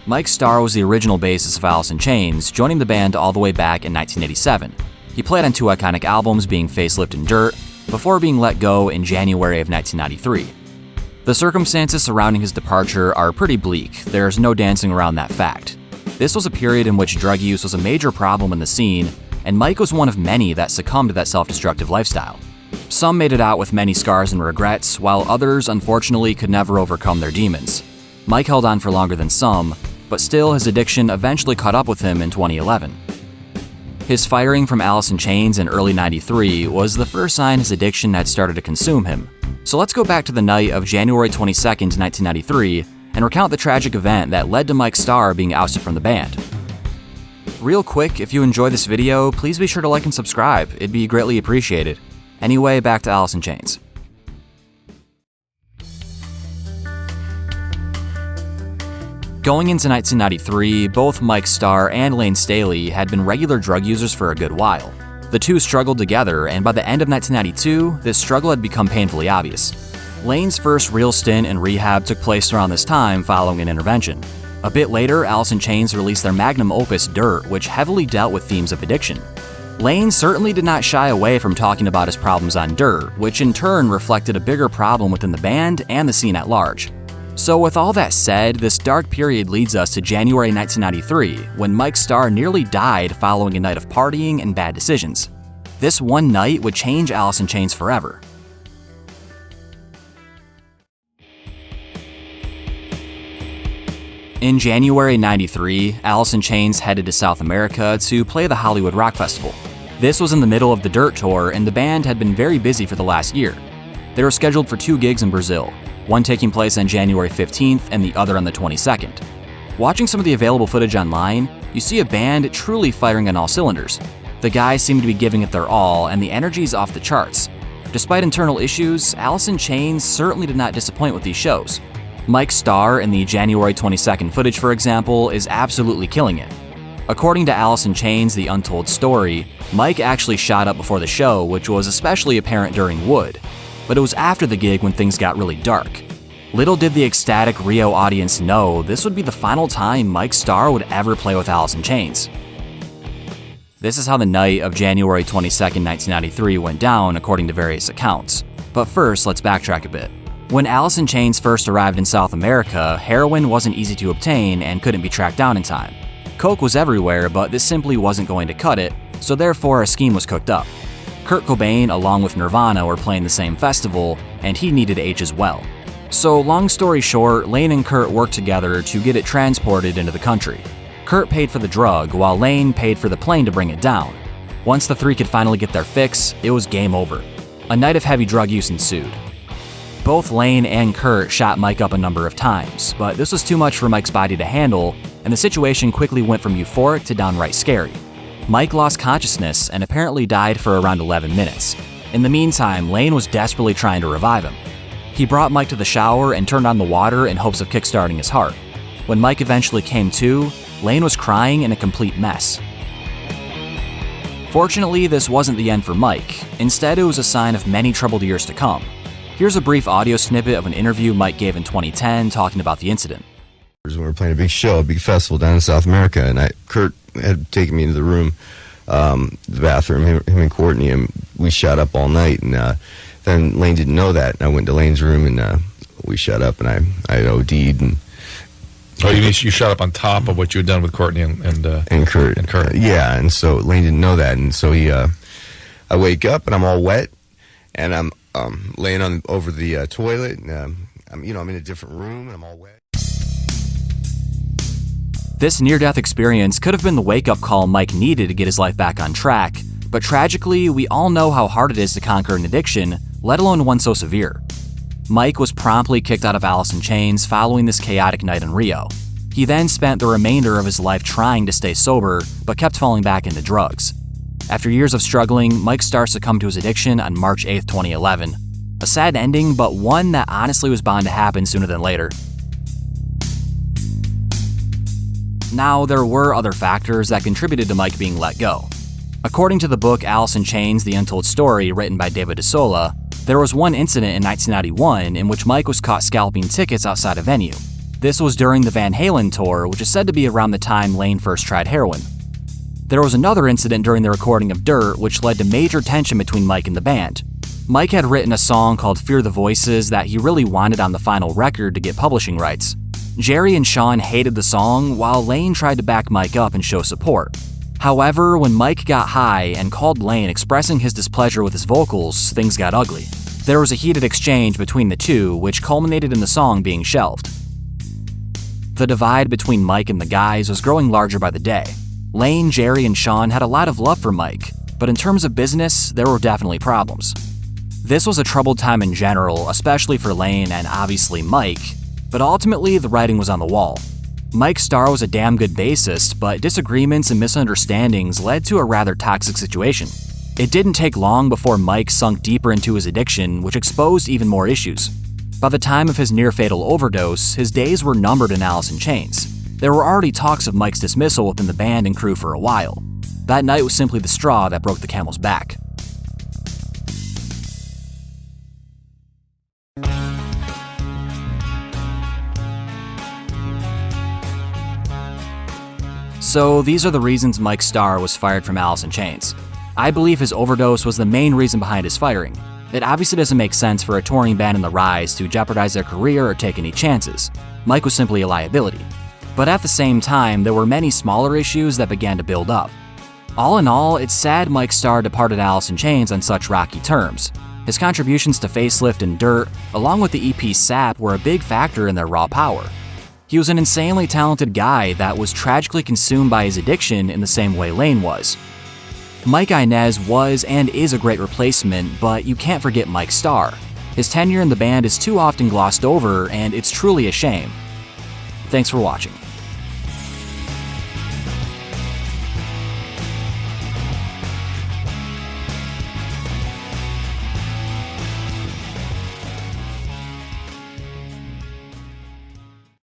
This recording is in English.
Mike Starr was the original bassist of Alice in Chains, joining the band all the way back in 1987. He played on two iconic albums, being Facelift and Dirt, before being let go in January of 1993. The circumstances surrounding his departure are pretty bleak. There's no dancing around that fact. This was a period in which drug use was a major problem in the scene, and Mike was one of many that succumbed to that self-destructive lifestyle. Some made it out with many scars and regrets, while others unfortunately could never overcome their demons. Mike held on for longer than some, but still his addiction eventually caught up with him in 2011. His firing from Alice in Chains in early '93 was the first sign his addiction had started to consume him. So let's go back to the night of January 22nd, 1993, and recount the tragic event that led to Mike Starr being ousted from the band. Real quick, if you enjoy this video, please be sure to like and subscribe. It'd be greatly appreciated. Anyway, back to Alice in Chains. Going into 1993, both Mike Starr and Layne Staley had been regular drug users for a good while. The two struggled together, and by the end of 1992, this struggle had become painfully obvious. Layne's first real stint in rehab took place around this time following an intervention. A bit later, Alice in Chains released their magnum opus, Dirt, which heavily dealt with themes of addiction. Layne certainly did not shy away from talking about his problems on Dirt, which in turn reflected a bigger problem within the band and the scene at large. So with all that said, this dark period leads us to January 1993, when Mike Starr nearly died following a night of partying and bad decisions. This one night would change Alice in Chains forever. In January '93, Alice in Chains headed to South America to play the Hollywood Rock Festival. This was in the middle of the Dirt tour, and the band had been very busy for the last year. They were scheduled for 2 gigs in Brazil, one taking place on January 15th and the other on the 22nd. Watching some of the available footage online, you see a band truly firing on all cylinders. The guys seem to be giving it their all, and the energy is off the charts. Despite internal issues, Alice in Chains certainly did not disappoint with these shows. Mike Starr in the January 22nd footage, for example, is absolutely killing it. According to Alice in Chains' The Untold Story, Mike actually shot up before the show, which was especially apparent during Wood. But it was after the gig when things got really dark. Little did the ecstatic Rio audience know this would be the final time Mike Starr would ever play with Alice in Chains. This is how the night of January 22nd, 1993 went down according to various accounts. But first, let's backtrack a bit. When Alice in Chains first arrived in South America, heroin wasn't easy to obtain and couldn't be tracked down in time. Coke was everywhere, but this simply wasn't going to cut it, so therefore a scheme was cooked up. Kurt Cobain, along with Nirvana, were playing the same festival, and he needed H as well. So long story short, Layne and Kurt worked together to get it transported into the country. Kurt paid for the drug, while Layne paid for the plane to bring it down. Once the three could finally get their fix, it was game over. A night of heavy drug use ensued. Both Layne and Kurt shot Mike up a number of times, but this was too much for Mike's body to handle, and the situation quickly went from euphoric to downright scary. Mike lost consciousness and apparently died for around 11 minutes. In the meantime, Layne was desperately trying to revive him. He brought Mike to the shower and turned on the water in hopes of kickstarting his heart. When Mike eventually came to, Layne was crying in a complete mess. Fortunately, this wasn't the end for Mike. Instead, it was a sign of many troubled years to come. Here's a brief audio snippet of an interview Mike gave in 2010 talking about the incident. We were playing a big show, a big festival down in South America, and Kurt had taken me into the room, the bathroom, him and Courtney, and we shot up all night. And then Layne didn't know that, and I went to Layne's room, and we shot up, and I OD'd. And oh, you mean you shot up on top of what you had done with Courtney and Kurt? And Kurt. Yeah, and so Layne didn't know that, and so I wake up and I'm all wet, and I'm laying over the toilet, and I'm in a different room, and I'm all wet. This near-death experience could have been the wake-up call Mike needed to get his life back on track, but tragically, we all know how hard it is to conquer an addiction, let alone one so severe. Mike was promptly kicked out of Alice in Chains following this chaotic night in Rio. He then spent the remainder of his life trying to stay sober, but kept falling back into drugs. After years of struggling, Mike Starr succumbed to his addiction on March 8, 2011. A sad ending, but one that honestly was bound to happen sooner than later. Now, there were other factors that contributed to Mike being let go. According to the book Alice in Chains, The Untold Story, written by David De Sola, there was one incident in 1991 in which Mike was caught scalping tickets outside a venue. This was during the Van Halen tour, which is said to be around the time Lane first tried heroin. There was another incident during the recording of Dirt, which led to major tension between Mike and the band. Mike had written a song called Fear the Voices that he really wanted on the final record to get publishing rights. Jerry and Sean hated the song, while Lane tried to back Mike up and show support. However, when Mike got high and called Lane expressing his displeasure with his vocals, things got ugly. There was a heated exchange between the two, which culminated in the song being shelved. The divide between Mike and the guys was growing larger by the day. Lane, Jerry, and Sean had a lot of love for Mike, but in terms of business, there were definitely problems. This was a troubled time in general, especially for Lane and obviously Mike, but ultimately the writing was on the wall. Mike Starr was a damn good bassist, but disagreements and misunderstandings led to a rather toxic situation. It didn't take long before Mike sunk deeper into his addiction, which exposed even more issues. By the time of his near-fatal overdose, his days were numbered in Alice in Chains. There were already talks of Mike's dismissal within the band and crew for a while. That night was simply the straw that broke the camel's back. So these are the reasons Mike Starr was fired from Alice in Chains. I believe his overdose was the main reason behind his firing. It obviously doesn't make sense for a touring band in the rise to jeopardize their career or take any chances. Mike was simply a liability. But at the same time, there were many smaller issues that began to build up. All in all, it's sad Mike Starr departed Alice in Chains on such rocky terms. His contributions to Facelift and Dirt, along with the EP Sap, were a big factor in their raw power. He was an insanely talented guy that was tragically consumed by his addiction in the same way Lane was. Mike Inez was and is a great replacement, but you can't forget Mike Starr. His tenure in the band is too often glossed over, and it's truly a shame. Thanks for watching.